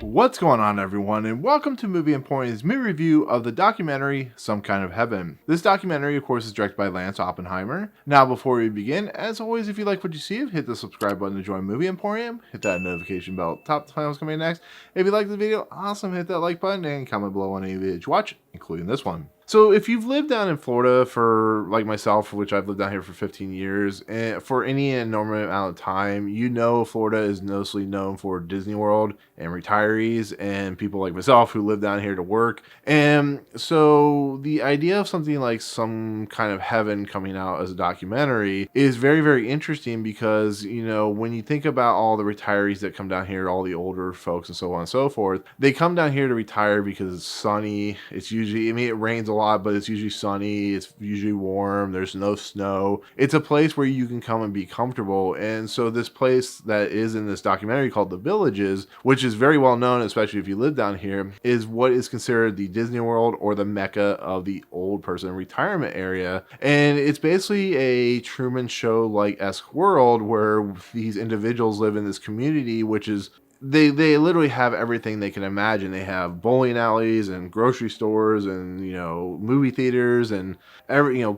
What's going on, everyone, and welcome to Movie Emporium's movie review of the documentary Some Kind of Heaven. This documentary, of course, is directed by Lance Oppenheimer. Now, before we begin, as always, if you like what you see, hit the subscribe button to join Movie Emporium, hit that notification bell at the top to find out what's coming next. If you like the video, awesome, hit that like button and comment below on any video you watch, including this one. So if you've lived down in Florida for, like myself, which I've lived down here for 15 years, and for any enormous amount of time, you know Florida is mostly known for Disney World and retirees and people like myself who live down here to work. And so the idea of something like Some Kind of Heaven coming out as a documentary is very, very interesting because, you know, when you think about all the retirees that come down here, all the older folks and so on and so forth, they come down here to retire because it's sunny. It's usually, it rains a lot, but it's usually sunny. It's usually warm. There's no snow. It's a place where you can come and be comfortable. And so this place that is in this documentary called The Villages, which is very well known, especially if you live down here, is what is considered the Disney World or the Mecca of the old person retirement area. And it's basically a Truman Show like esque world where these individuals live in this community, which is they literally have everything they can imagine. They have bowling alleys and grocery stores and, you know, movie theaters and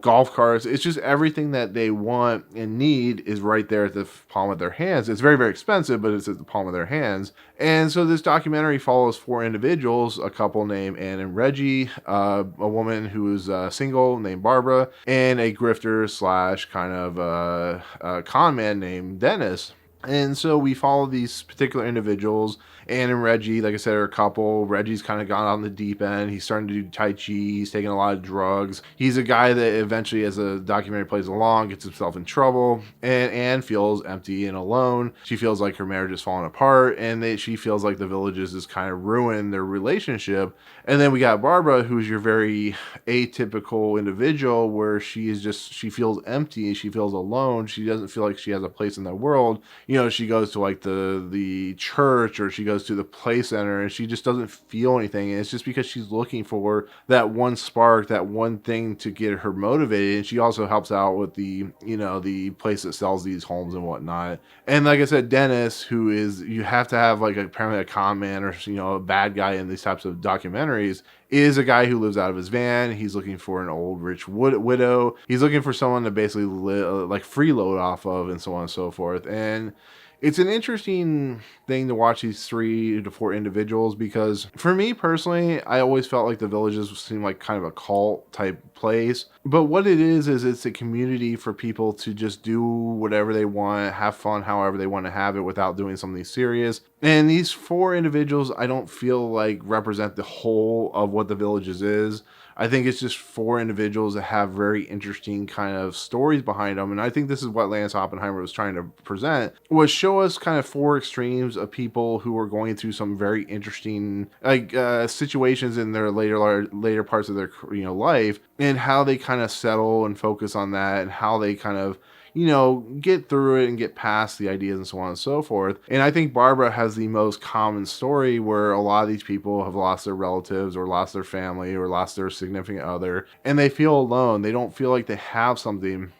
golf carts. It's just everything that they want and need is right there at the palm of their hands. It's very, very expensive, but it's at the palm of their hands. And so this documentary follows four individuals, a couple named Anne and Reggie, a woman who is single named Barbara, and a grifter slash kind of con man named Dennis. And so we follow these particular individuals. Anne and Reggie, like I said, are a couple. Reggie's kind of gone on the deep end. He's starting to do Tai Chi. He's taking a lot of drugs. He's a guy that eventually, as the documentary plays along, gets himself in trouble. And Anne feels empty and alone. She feels like her marriage is falling apart. And she feels like the Villages has kind of ruined their relationship. And then we got Barbara, who's your very atypical individual where she feels empty. She feels alone. She doesn't feel like she has a place in the world. You know, she goes to like the church or she goes to the play center and she just doesn't feel anything. And it's just because she's looking for that one spark, that one thing to get her motivated. And she also helps out with the place that sells these homes and whatnot. And like I said, Dennis, who is, you have to have like apparently a con man or, a bad guy in these types of documentaries, is a guy who lives out of his van. He's looking for an old rich widow. He's looking for someone to basically freeload off of and so on and so forth. And it's an interesting thing to watch these 3 to 4 individuals because for me personally, I always felt like the Villages seemed like kind of a cult type place. But what it is it's a community for people to just do whatever they want, have fun however they want to have it without doing something serious. And these 4 individuals, I don't feel like represent the whole of what the Villages is. I think it's just 4 individuals that have very interesting kind of stories behind them. And I think this is what Lance Oppenheimer was trying to present, was show us kind of 4 extremes of people who are going through some very interesting situations in their later parts of their life, and how they kind of settle and focus on that, and how they kind of get through it and get past the ideas and so on and so forth. And I think Barbara has the most common story where a lot of these people have lost their relatives or lost their family or lost their significant other, and they feel alone. They don't feel like they have something.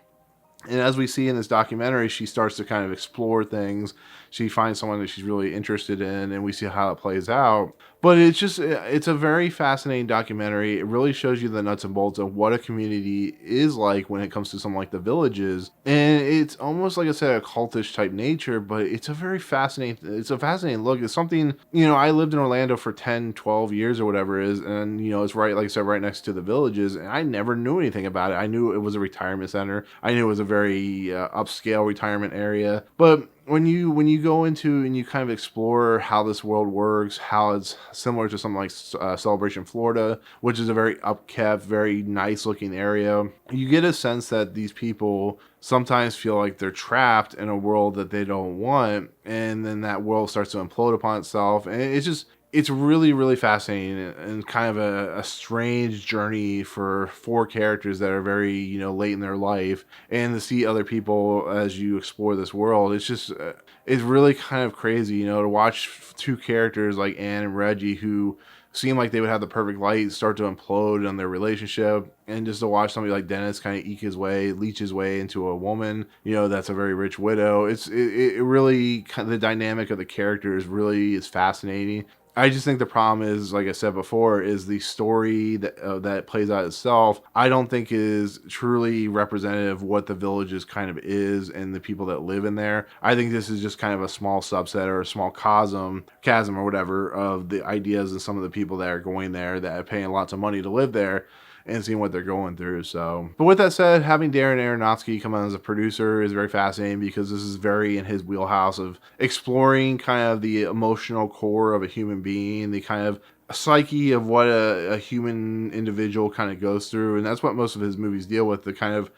And as we see in this documentary, she starts to kind of explore things. She finds someone that she's really interested in, and we see how it plays out. But it's a very fascinating documentary. It really shows you the nuts and bolts of what a community is like when it comes to something like the Villages. And it's almost, like I said, a cultish type nature, but it's a fascinating look. It's something, I lived in Orlando for 10, 12 years or whatever it is. And, it's right, like I said, right next to the Villages. And I never knew anything about it. I knew it was a retirement center. I knew it was a very upscale retirement area. But when you go into and you kind of explore how this world works, how it's similar to something like Celebration, Florida, which is a very upkept, very nice looking area, you get a sense that these people sometimes feel like they're trapped in a world that they don't want, and then that world starts to implode upon itself. And it's really, really fascinating and kind of a strange journey for 4 characters that are very, late in their life, and to see other people as you explore this world. It's really kind of crazy, to watch 2 characters like Anne and Reggie who seem like they would have the perfect light start to implode on their relationship, and just to watch somebody like Dennis kind of leech his way into a woman, that's a very rich widow. It really, the dynamic of the characters really is fascinating. I just think the problem is, like I said before, is the story that plays out itself. I don't think is truly representative of what the villages kind of is and the people that live in there. I think this is just kind of a small subset or a small chasm or whatever of the ideas of some of the people that are going there that are paying lots of money to live there and seeing what they're going through. So, but with that said, having Darren Aronofsky come on as a producer is very fascinating because this is very in his wheelhouse of exploring kind of the emotional core of a human being, the kind of psyche of what a human individual kind of goes through. And that's what most of his movies deal with, the kind of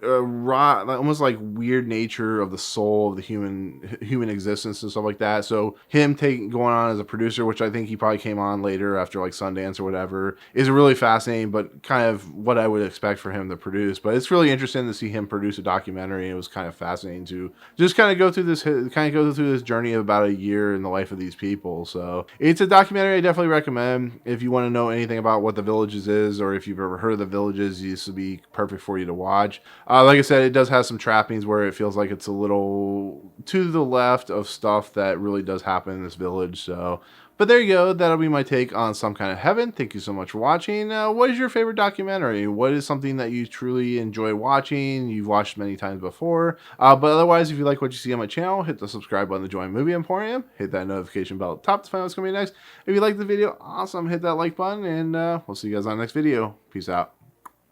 raw, almost like weird nature of the soul of the human existence and stuff like that. So him taking going on as a producer, which I think he probably came on later after like Sundance or whatever, is really fascinating, but kind of what I would expect for him to produce. But it's really interesting to see him produce a documentary. It was kind of fascinating to just kind of go through this journey of about a year in the life of these people. So it's a documentary I definitely recommend if you want to know anything about what The Villages is, or if you've ever heard of The Villages. This would be perfect for you to watch. Like I said, it does have some trappings where it feels like it's a little to the left of stuff that really does happen in this village. So, but there you go. That'll be my take on Some Kind of Heaven. Thank you so much for watching. What is your favorite documentary? What is something that you truly enjoy watching? You've watched many times before. But otherwise, if you like what you see on my channel, hit the subscribe button to join Movie Emporium. Hit that notification bell at the top to find out what's coming next. If you like the video, awesome. Hit that like button, and we'll see you guys on the next video. Peace out.